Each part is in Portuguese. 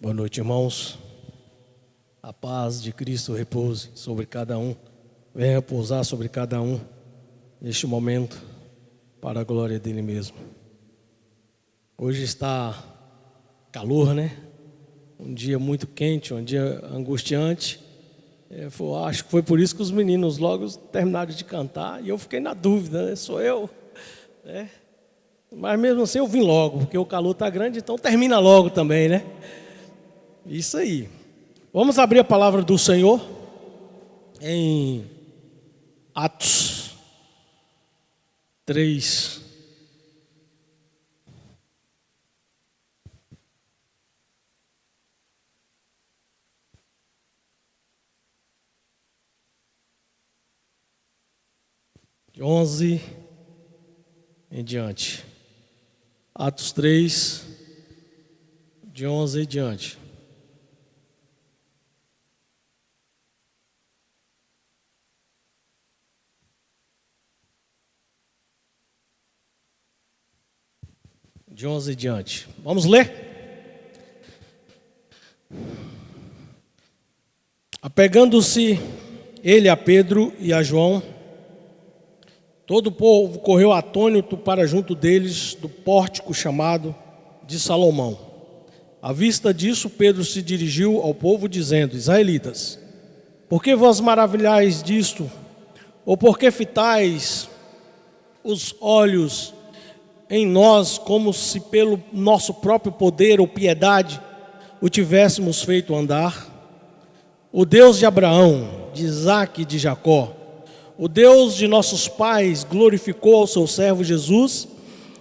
Boa noite, irmãos. A paz de Cristo repouse sobre cada um. Venha pousar sobre cada um neste momento, para a glória dele mesmo. Hoje está calor, né? Um dia muito quente, um dia angustiante. Acho que foi por isso que os meninos logo terminaram de cantar e eu fiquei na dúvida, né? Sou eu? Mas mesmo assim eu vim logo, porque o calor está grande, então termina logo também, né? Isso aí. Vamos abrir a palavra do Senhor em Atos 3. De 11 em diante. Atos 3, de 11 em diante. De 11 em diante. Vamos ler? Apegando-se ele a Pedro e a João, todo o povo correu atônito para junto deles do pórtico chamado de Salomão. À vista disso, Pedro se dirigiu ao povo dizendo: Israelitas, por que vos maravilhais disto? Ou por que fitais os olhos em nós, como se pelo nosso próprio poder ou piedade o tivéssemos feito andar? O Deus de Abraão, de Isaque e de Jacó, o Deus de nossos pais, glorificou ao seu servo Jesus,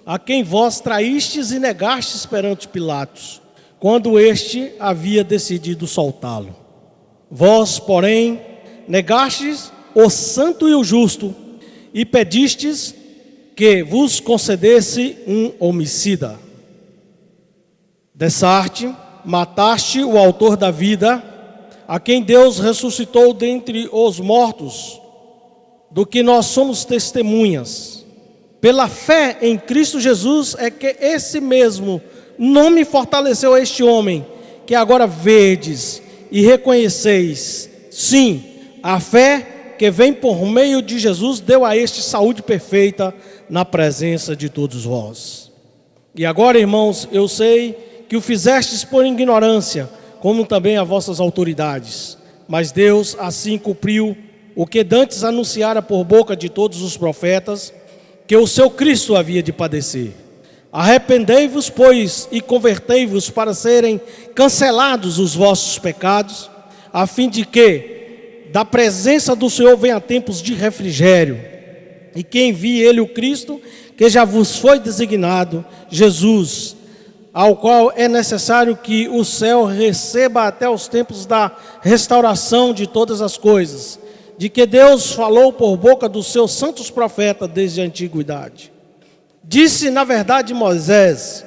a quem vós traístes e negastes perante Pilatos, quando este havia decidido soltá-lo. Vós, porém, negastes o santo e o justo, e pedistes que vos concedesse um homicida. Dessa arte, mataste o autor da vida, a quem Deus ressuscitou dentre os mortos, do que nós somos testemunhas. Pela fé em Cristo Jesus é que esse mesmo nome fortaleceu este homem, que agora vedes e reconheceis. Sim, a fé que vem por meio de Jesus deu a este saúde perfeita na presença de todos vós. E agora, irmãos, eu sei que o fizestes por ignorância, como também as vossas autoridades. Mas Deus assim cumpriu o que dantes anunciara por boca de todos os profetas, que o seu Cristo havia de padecer. Arrependei-vos, pois, e convertei-vos para serem cancelados os vossos pecados, a fim de que da presença do Senhor venha tempos de refrigério, e que envie ele o Cristo, que já vos foi designado, Jesus, ao qual é necessário que o céu receba até os tempos da restauração de todas as coisas, de que Deus falou por boca dos seus santos profetas desde a antiguidade. Disse na verdade Moisés: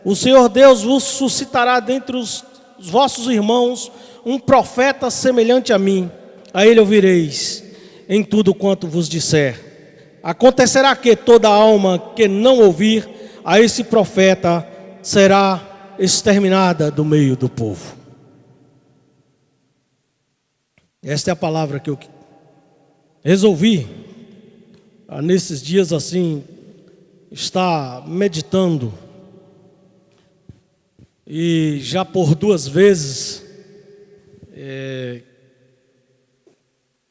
o Senhor Deus vos suscitará dentre os vossos irmãos um profeta semelhante a mim, a ele ouvireis em tudo quanto vos disser. Acontecerá que toda alma que não ouvir a esse profeta será exterminada do meio do povo. Esta é a palavra que eu resolvi, nesses dias assim, estar meditando. E já por 2 vezes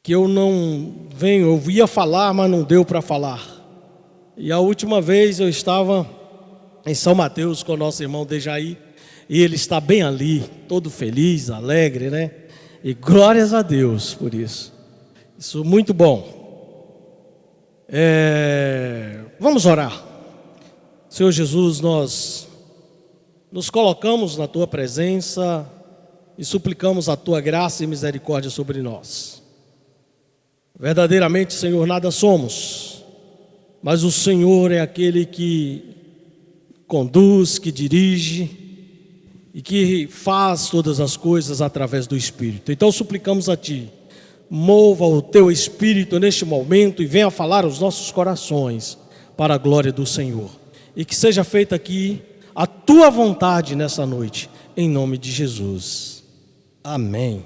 que eu não venho, eu ia falar, mas não deu para falar. E a última vez eu estava em São Mateus com o nosso irmão Dejaí, e ele está bem ali, todo feliz, alegre, né? E glórias a Deus por isso. Isso muito bom. Vamos orar. Senhor Jesus, nós nos colocamos na Tua presença e suplicamos a Tua graça e misericórdia sobre nós. Verdadeiramente, Senhor, nada somos, mas o Senhor é aquele que conduz, que dirige e que faz todas as coisas através do Espírito. Então suplicamos a Ti, mova o Teu Espírito neste momento e venha falar aos nossos corações para a glória do Senhor. E que seja feita aqui a Tua vontade nessa noite, em nome de Jesus. Amém.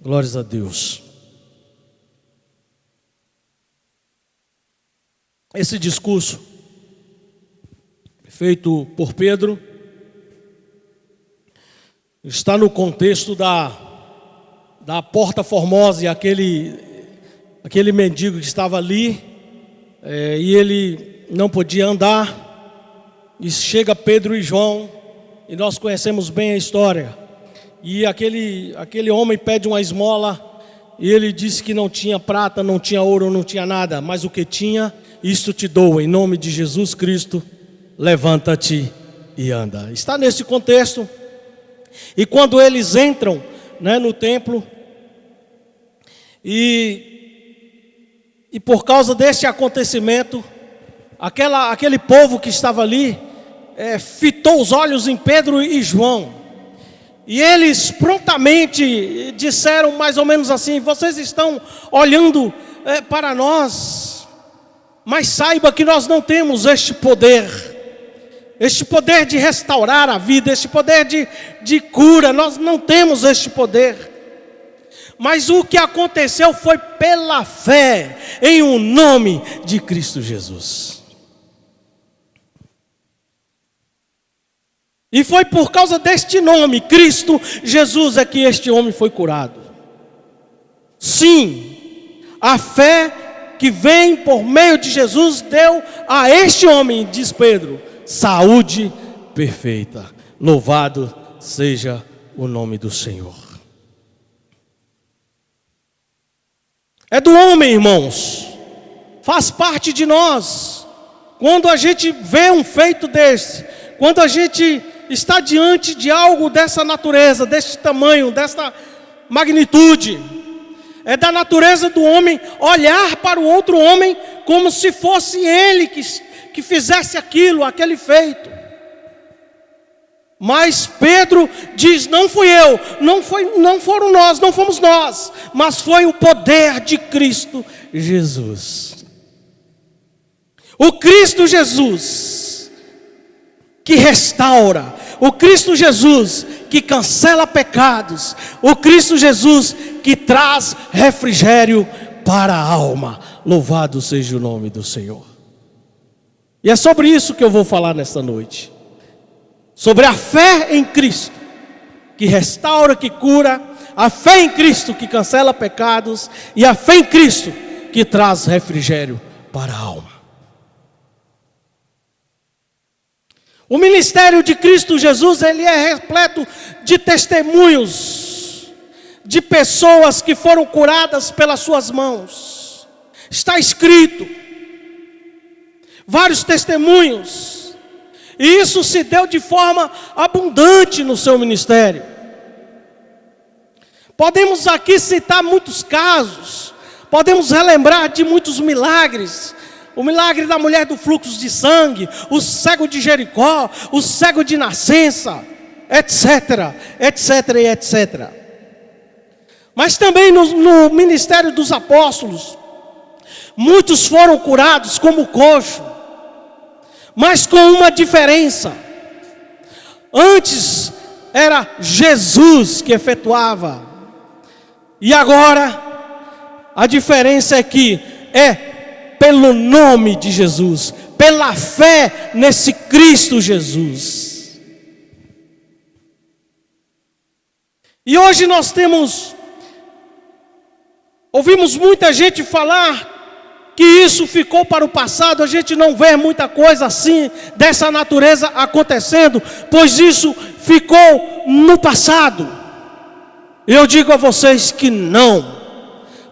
Glórias a Deus. Esse discurso feito por Pedro está no contexto da Porta Formosa, e aquele mendigo que estava ali, e ele não podia andar, e chega Pedro e João, e nós conhecemos bem a história, e aquele homem pede uma esmola, e ele disse que não tinha prata, não tinha ouro, não tinha nada, mas o que tinha, isto te dou, em nome de Jesus Cristo, levanta-te e anda. Está nesse contexto. E quando eles entram, no templo, e por causa deste acontecimento, aquele povo que estava ali, fitou os olhos em Pedro e João, e eles prontamente disseram mais ou menos assim: vocês estão olhando para nós, mas saiba que nós não temos este poder de restaurar a vida, este poder de cura, nós não temos este poder. Mas o que aconteceu foi pela fé em o nome de Cristo Jesus. E foi por causa deste nome, Cristo Jesus, é que este homem foi curado. Sim, a fé que vem por meio de Jesus deu a este homem, diz Pedro, saúde perfeita. Louvado seja o nome do Senhor. É do homem, irmãos, faz parte de nós. Quando a gente vê um feito desse, quando a gente está diante de algo dessa natureza, deste tamanho, desta magnitude, é da natureza do homem olhar para o outro homem como se fosse ele que fizesse aquele feito. Mas Pedro diz: não fui eu, não foram nós, não fomos nós, mas foi o poder de Cristo Jesus. O Cristo Jesus que restaura, o Cristo Jesus que cancela pecados, o Cristo Jesus que traz refrigério para a alma. Louvado seja o nome do Senhor. E é sobre isso que eu vou falar nesta noite. Sobre a fé em Cristo, que restaura, que cura, a fé em Cristo que cancela pecados, e a fé em Cristo que traz refrigério para a alma. O ministério de Cristo Jesus, ele é repleto de testemunhos, de pessoas que foram curadas pelas suas mãos. Está escrito, vários testemunhos, e isso se deu de forma abundante no seu ministério. Podemos aqui citar muitos casos, podemos relembrar de muitos milagres. O milagre da mulher do fluxo de sangue, o cego de Jericó, o cego de nascença, etc, etc e etc. Mas também no ministério dos apóstolos, muitos foram curados como o coxo, mas com uma diferença. Antes era Jesus que efetuava, e agora a diferença é que pelo nome de Jesus, pela fé nesse Cristo Jesus. E hoje nós ouvimos muita gente falar que isso ficou para o passado, a gente não vê muita coisa assim, dessa natureza acontecendo, pois isso ficou no passado. Eu digo a vocês que não,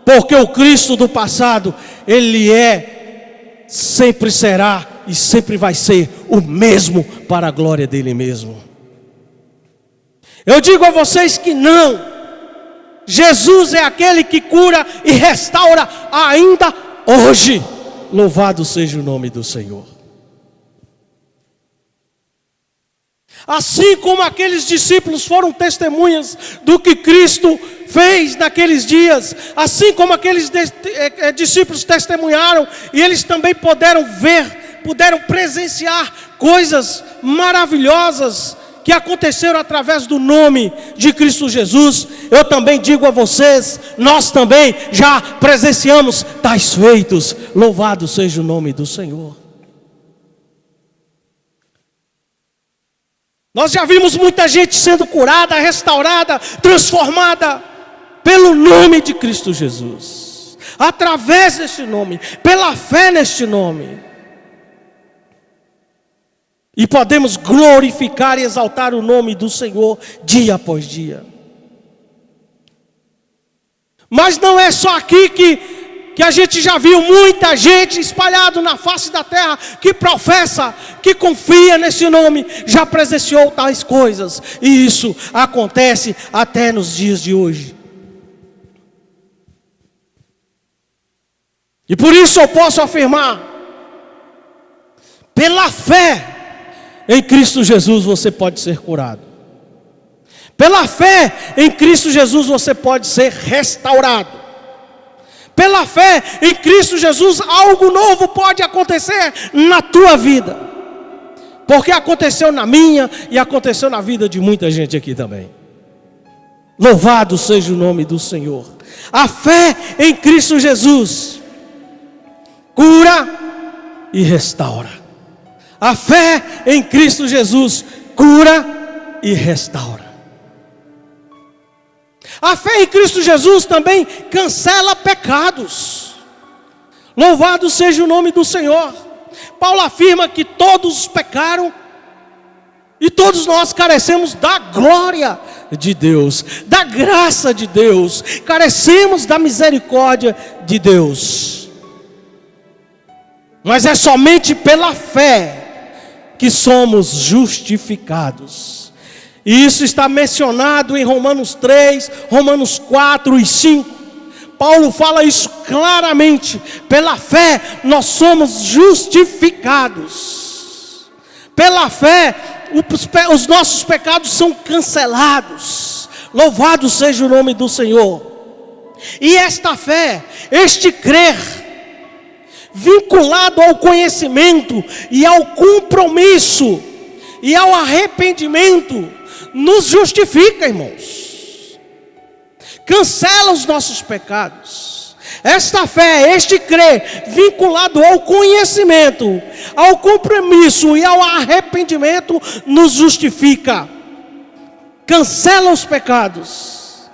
porque o Cristo do passado, Ele sempre será e sempre vai ser o mesmo para a glória dEle mesmo. Eu digo a vocês que não, Jesus é aquele que cura e restaura ainda hoje. Louvado seja o nome do Senhor. Assim como aqueles discípulos foram testemunhas do que Cristo fez naqueles dias, assim como aqueles discípulos testemunharam, e eles também puderam presenciar coisas maravilhosas que aconteceram através do nome de Cristo Jesus, eu também digo a vocês, nós também já presenciamos tais feitos. Louvado seja o nome do Senhor. Nós já vimos muita gente sendo curada, restaurada, transformada pelo nome de Cristo Jesus, através deste nome, pela fé neste nome. E podemos glorificar e exaltar o nome do Senhor dia após dia. Mas não é só aqui que a gente já viu muita gente espalhada na face da terra que professa, que confia nesse nome, já presenciou tais coisas. E isso acontece até nos dias de hoje. E por isso eu posso afirmar, pela fé em Cristo Jesus você pode ser curado. Pela fé em Cristo Jesus você pode ser restaurado. Pela fé em Cristo Jesus algo novo pode acontecer na tua vida. Porque aconteceu na minha e aconteceu na vida de muita gente aqui também. Louvado seja o nome do Senhor. A fé em Cristo Jesus cura e restaura. A fé em Cristo Jesus cura e restaura. A fé em Cristo Jesus também cancela pecados. Louvado seja o nome do Senhor. Paulo afirma que todos pecaram e todos nós carecemos da glória de Deus, da graça de Deus, carecemos da misericórdia de Deus. Mas é somente pela fé que somos justificados. E isso está mencionado em Romanos 3, Romanos 4 e 5. Paulo fala isso claramente. Pela fé nós somos justificados. Pela fé os nossos pecados são cancelados. Louvado seja o nome do Senhor. E esta fé, este crer, vinculado ao conhecimento e ao compromisso e ao arrependimento, nos justifica, irmãos. Cancela os nossos pecados. Esta fé, este crer, vinculado ao conhecimento, ao compromisso e ao arrependimento, nos justifica. Cancela os pecados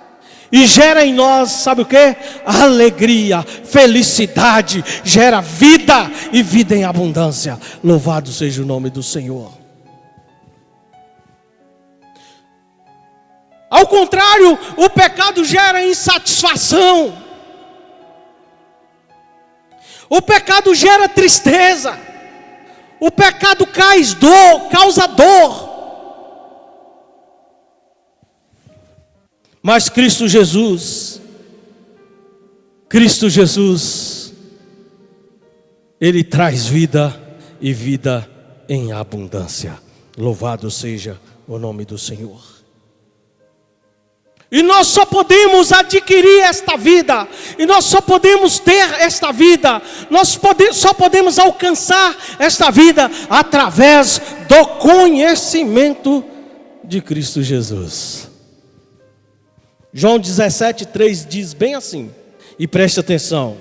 e gera em nós, sabe o que? Alegria, felicidade, gera vida e vida em abundância. Louvado seja o nome do Senhor. Ao contrário, o pecado gera insatisfação. O pecado gera tristeza. O pecado causa dor. Mas Cristo Jesus, Ele traz vida e vida em abundância. Louvado seja o nome do Senhor. E nós só podemos adquirir esta vida, e nós só podemos ter esta vida, só podemos alcançar esta vida através do conhecimento de Cristo Jesus. João 17:3 diz bem assim, e preste atenção: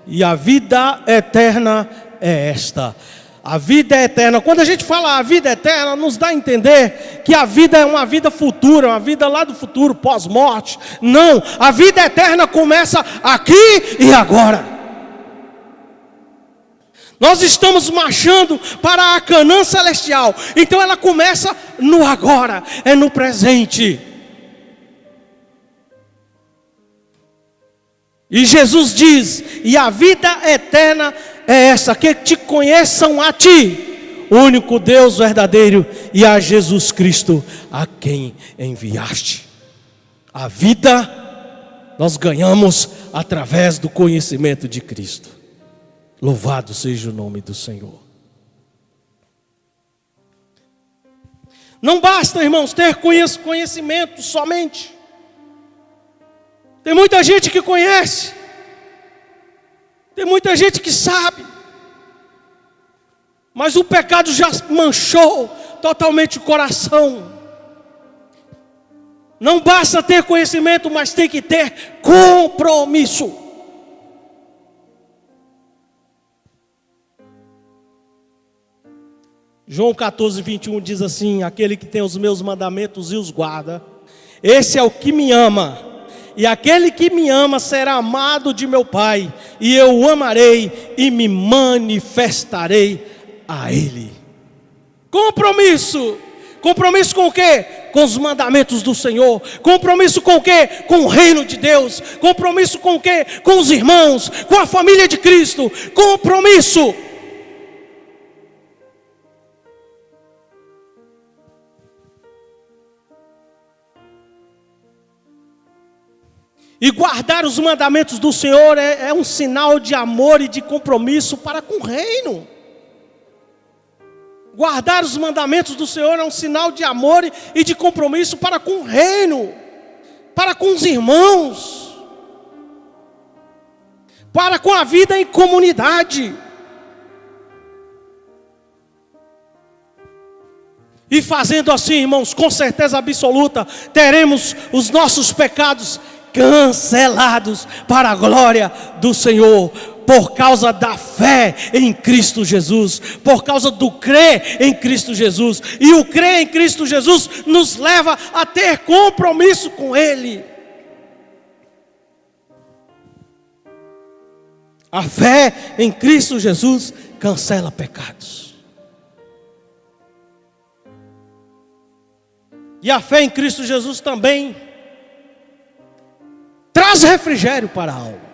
e a vida eterna é esta. A vida é eterna. Quando a gente fala a vida eterna, nos dá a entender que a vida é uma vida futura, uma vida lá do futuro, pós-morte. Não, a vida eterna começa aqui e agora. Nós estamos marchando para a Canaã celestial. Então ela começa no agora, é no presente. E Jesus diz: e a vida eterna é essa, que te conheçam a ti, o único Deus verdadeiro, e a Jesus Cristo, a quem enviaste. A vida nós ganhamos através do conhecimento de Cristo. Louvado seja o nome do Senhor. Não basta, irmãos, ter conhecimento somente. Tem muita gente que conhece, tem muita gente que sabe, mas o pecado já manchou totalmente o coração. Não basta ter conhecimento, mas tem que ter compromisso. João 14:21 diz assim: aquele que tem os meus mandamentos e os guarda, esse é o que me ama. E aquele que me ama será amado de meu Pai, e eu o amarei e me manifestarei a ele. Compromisso. Compromisso com o quê? Com os mandamentos do Senhor. Compromisso com o quê? Com o reino de Deus. Compromisso com o quê? Com os irmãos, com a família de Cristo. Compromisso. E guardar os mandamentos do Senhor é um sinal de amor e de compromisso para com o reino. Guardar os mandamentos do Senhor é um sinal de amor e de compromisso para com o reino, para com os irmãos, para com a vida em comunidade. E fazendo assim, irmãos, com certeza absoluta, teremos os nossos pecados cancelados para a glória do Senhor, por causa da fé em Cristo Jesus, por causa do crer em Cristo Jesus. E o crer em Cristo Jesus nos leva a ter compromisso com Ele. A fé em Cristo Jesus cancela pecados. E a fé em Cristo Jesus também traz refrigério para a alma.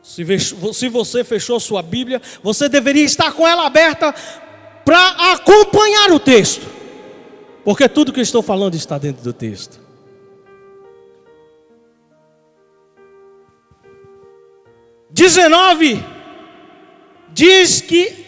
Se você fechou sua Bíblia, você deveria estar com ela aberta para acompanhar o texto, porque tudo que eu estou falando está dentro do texto. (19) diz que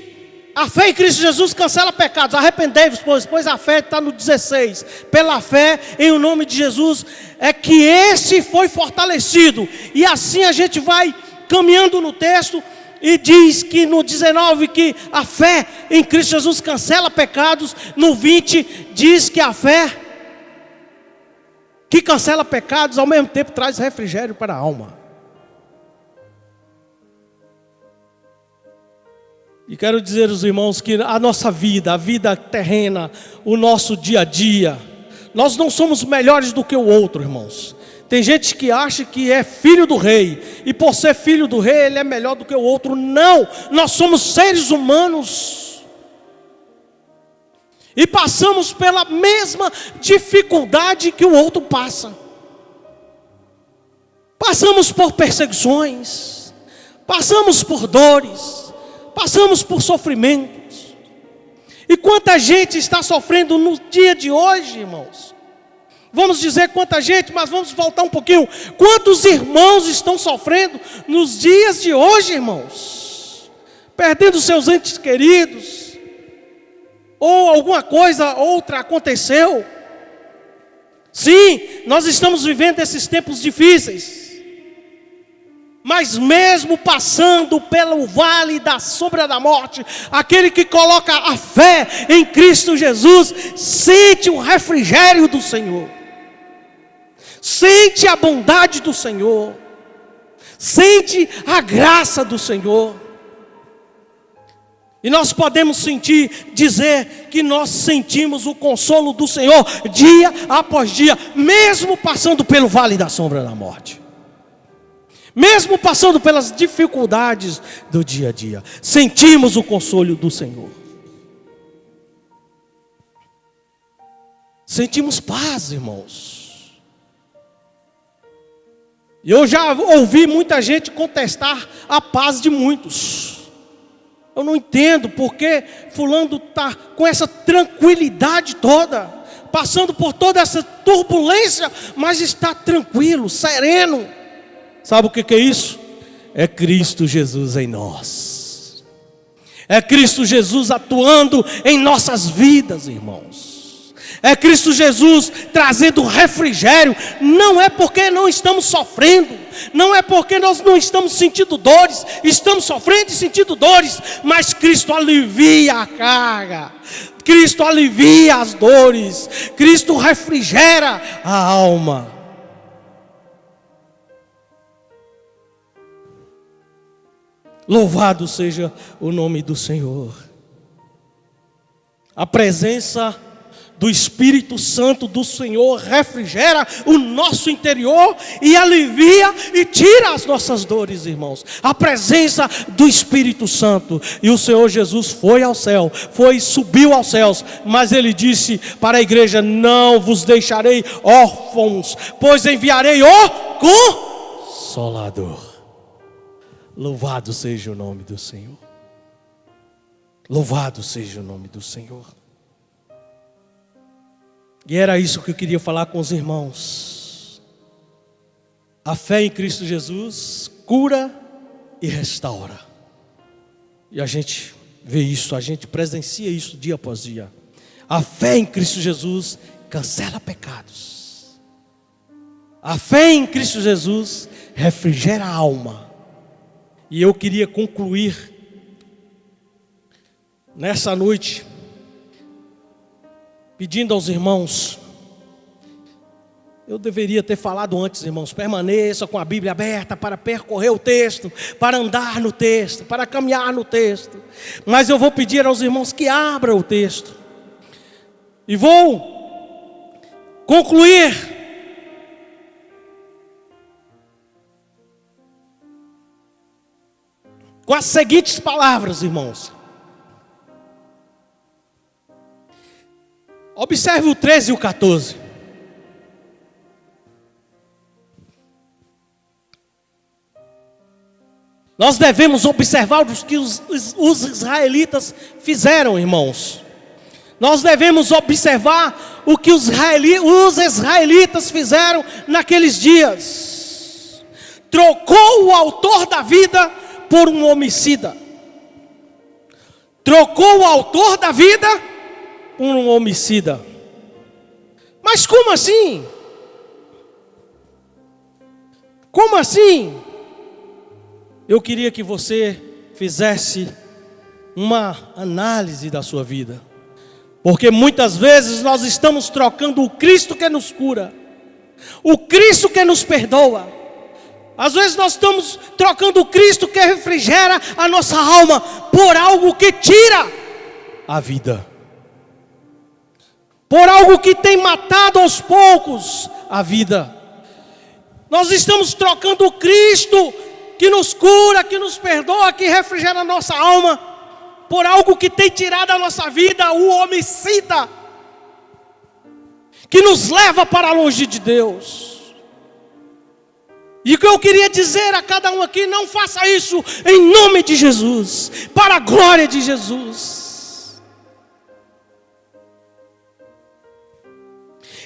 a fé em Cristo Jesus cancela pecados. Arrependei-vos, pois a fé está no 16. Pela fé em o nome de Jesus é que esse foi fortalecido. E assim a gente vai caminhando no texto e diz que no 19 que a fé em Cristo Jesus cancela pecados. No 20 diz que a fé que cancela pecados ao mesmo tempo traz refrigério para a alma. E quero dizer aos irmãos que a nossa vida, a vida terrena, o nosso dia a dia, nós não somos melhores do que o outro, irmãos. Tem gente que acha que é filho do rei, e por ser filho do rei, ele é melhor do que o outro. Não, nós somos seres humanos. E passamos pela mesma dificuldade que o outro passa. Passamos por perseguições, passamos por dores, passamos por sofrimentos. E quanta gente está sofrendo no dia de hoje, irmãos? Vamos dizer quanta gente, mas vamos voltar um pouquinho. Quantos irmãos estão sofrendo nos dias de hoje, irmãos? Perdendo seus entes queridos, ou alguma coisa outra aconteceu. Sim, nós estamos vivendo esses tempos difíceis. Mas mesmo passando pelo vale da sombra da morte, aquele que coloca a fé em Cristo Jesus, sente o refrigério do Senhor, sente a bondade do Senhor, sente a graça do Senhor. E nós podemos dizer que nós sentimos o consolo do Senhor dia após dia, mesmo passando pelo vale da sombra da morte. Mesmo passando pelas dificuldades do dia a dia, sentimos o consolo do Senhor. Sentimos paz, irmãos. E eu já ouvi muita gente contestar a paz de muitos. Eu não entendo porque fulano está com essa tranquilidade toda, passando por toda essa turbulência, mas está tranquilo, sereno. Sabe o que é isso? É Cristo Jesus em nós. É Cristo Jesus atuando em nossas vidas, irmãos. É Cristo Jesus trazendo refrigério. Não é porque não estamos sofrendo, não é porque nós não estamos sentindo dores, estamos sofrendo e sentindo dores, mas Cristo alivia a carga, Cristo alivia as dores, Cristo refrigera a alma. Louvado seja o nome do Senhor. A presença do Espírito Santo do Senhor refrigera o nosso interior e alivia e tira as nossas dores, irmãos. A presença do Espírito Santo. E o Senhor Jesus foi ao céu, subiu aos céus, mas Ele disse para a igreja: não vos deixarei órfãos, pois enviarei o Consolador. Louvado seja o nome do Senhor. Louvado seja o nome do Senhor. E era isso que eu queria falar com os irmãos. A fé em Cristo Jesus cura e restaura. E a gente vê isso, a gente presencia isso dia após dia. A fé em Cristo Jesus cancela pecados. A fé em Cristo Jesus refrigera a alma. E eu queria concluir nessa noite pedindo aos irmãos, eu deveria ter falado antes, irmãos, permaneça com a Bíblia aberta para percorrer o texto, para andar no texto, para caminhar no texto. Mas eu vou pedir aos irmãos que abram o texto. E vou concluir com as seguintes palavras, irmãos. Observe o 13 e o 14. Nós devemos observar o que os israelitas fizeram, irmãos. Nós devemos observar o que os israelitas fizeram naqueles dias. Trocou o autor da vida por um homicida. Trocou o autor da vida por um homicida. Mas como assim? Como assim? Eu queria que você fizesse uma análise da sua vida. Porque muitas vezes nós estamos trocando o Cristo que nos cura, o Cristo que nos perdoa. Às vezes nós estamos trocando o Cristo que refrigera a nossa alma por algo que tira a vida, por algo que tem matado aos poucos a vida. Nós estamos trocando o Cristo que nos cura, que nos perdoa, que refrigera a nossa alma, por algo que tem tirado a nossa vida, o homicida, que nos leva para longe de Deus. E o que eu queria dizer a cada um aqui: não faça isso em nome de Jesus, para a glória de Jesus.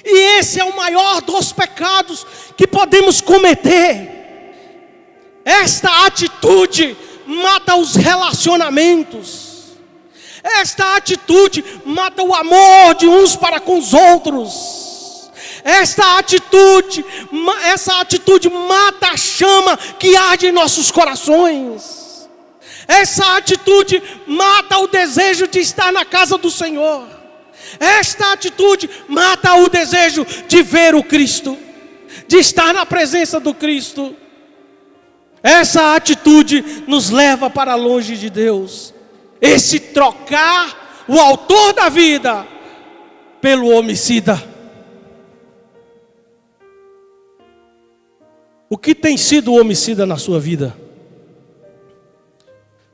E esse é o maior dos pecados que podemos cometer. Esta atitude mata os relacionamentos. Esta atitude mata o amor de uns para com os outros. Essa atitude mata a chama que arde em nossos corações. Essa atitude mata o desejo de estar na casa do Senhor. Esta atitude mata o desejo de ver o Cristo, de estar na presença do Cristo. Essa atitude nos leva para longe de Deus. Esse trocar o autor da vida pelo homicida. O que tem sido o homicida na sua vida?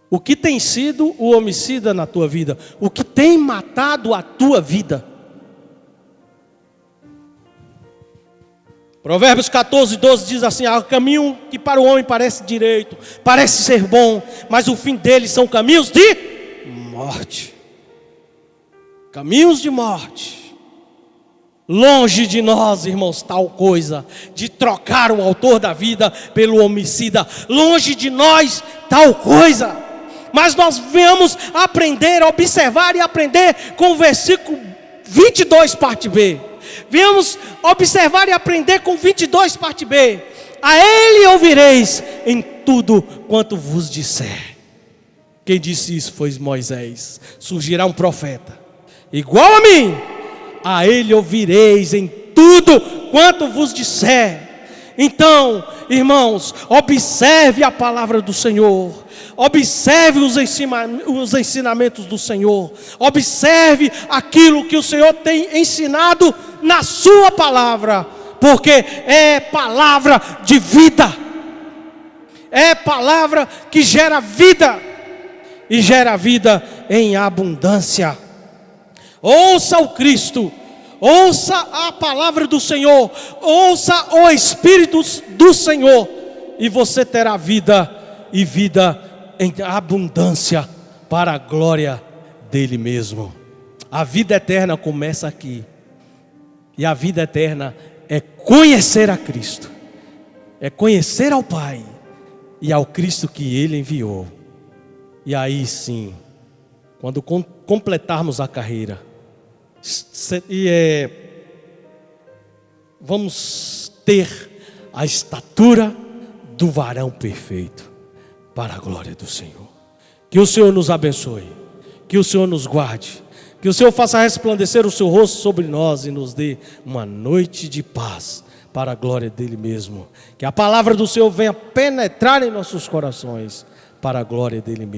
O que tem sido o homicida na tua vida? O que tem matado a tua vida? Provérbios 14, 12 diz assim: há caminho que para o homem parece direito, parece ser bom, mas o fim dele são caminhos de morte. Caminhos de morte. Longe de nós, irmãos, tal coisa de trocar o autor da vida pelo homicida. Longe de nós tal coisa. Mas nós venhamos aprender, observar e aprender com o versículo 22, parte B. Venhamos observar e aprender com 22, parte B. a Ele ouvireis em tudo quanto vos disser. Quem disse isso foi Moisés. Surgirá um profeta igual a mim, a Ele ouvireis em tudo quanto vos disser. Então, irmãos, observe a palavra do Senhor, observe os ensinamentos do Senhor, observe aquilo que o Senhor tem ensinado na sua palavra, porque é palavra de vida, é palavra que gera vida, e gera vida em abundância. Ouça o Cristo, ouça a palavra do Senhor, ouça o Espírito do Senhor, e você terá vida, e vida em abundância, para a glória dele mesmo. A vida eterna começa aqui, e a vida eterna é conhecer a Cristo, é conhecer ao Pai, e ao Cristo que Ele enviou. E aí sim, quando completarmos a carreira, vamos ter a estatura do varão perfeito, para a glória do Senhor. Que o Senhor nos abençoe, que o Senhor nos guarde, que o Senhor faça resplandecer o seu rosto sobre nós e nos dê uma noite de paz, para a glória dele mesmo. Que a palavra do Senhor venha penetrar em nossos corações, para a glória dele mesmo.